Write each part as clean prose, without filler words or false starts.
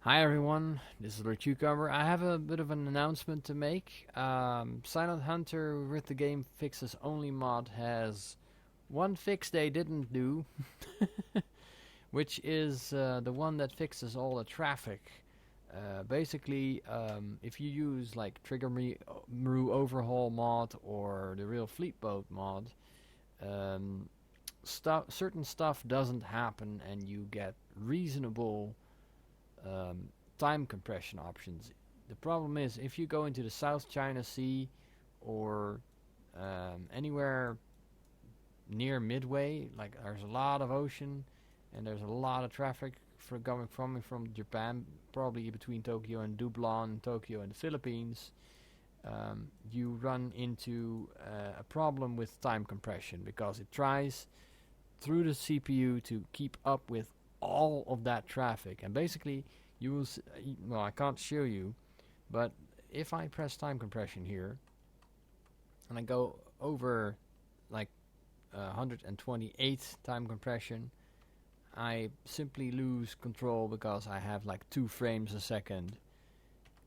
Hi everyone, this is the Cucumber. I have a bit of an announcement to make. Silent Hunter with the Game Fixes Only mod has one fix they didn't do, which is the one that fixes all the traffic. Basically, if you use like Trigger Maru Overhaul mod or the Real Fleet Boat mod, um, certain stuff doesn't happen and you get reasonable um, time compression options. The problem is if you go into the South China Sea or anywhere near Midway, like there's a lot of ocean and there's a lot of traffic for coming from Japan, probably between Tokyo and Dublin, Tokyo and the Philippines. You run into a problem with time compression because it tries through the CPU to keep up with all of that traffic, and basically you will well, I can't show you, but if I press time compression here and I go over like 128 time compression, I simply lose control because I have like 2 frames a second,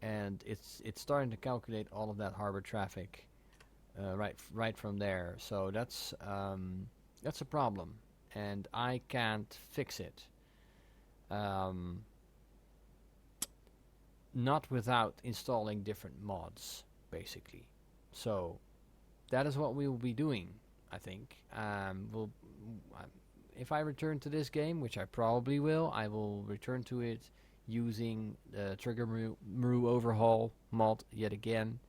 and it's starting to calculate all of that harbor traffic right from there. So that's a problem, and I can't fix it. Um, Not without installing different mods, basically. So that is what we will be doing, I think. If I return to this game, which I probably will, I will return to it using the Trigger Maru Overhaul mod yet again,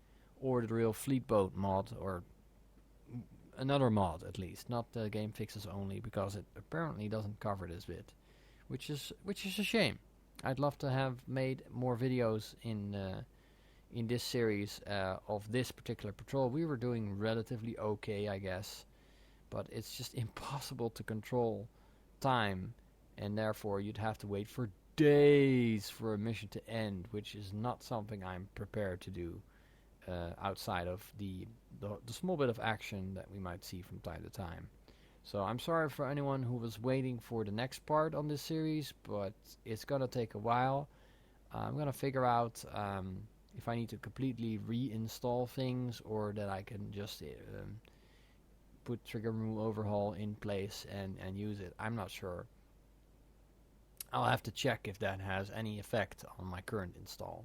or the Real Fleet Boat mod, or another mod at least, not the Game Fixes Only, because it apparently doesn't cover this bit, which is a shame. I'd love to have made more videos in this series of this particular patrol. We were doing relatively okay, I guess, but it's just impossible to control time, and therefore you'd have to wait for days for a mission to end, which is not something I'm prepared to do outside of the small bit of action that we might see from time to time. So I'm sorry for anyone who was waiting for the next part on this series, but it's gonna take a while. I'm gonna figure out if I need to completely reinstall things or that I can just put Trigger Rule Overhaul in place and use it. I'm not sure. I'll have to check if that has any effect on my current install.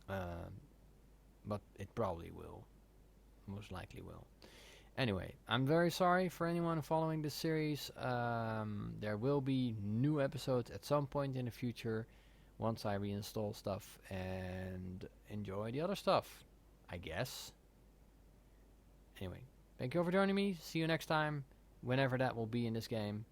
But it probably will. Most likely will. Anyway, I'm very sorry for anyone following this series. There will be new episodes at some point in the future once I reinstall stuff and enjoy the other stuff, I guess. Anyway, thank you for joining me. See you next time, whenever that will be in this game.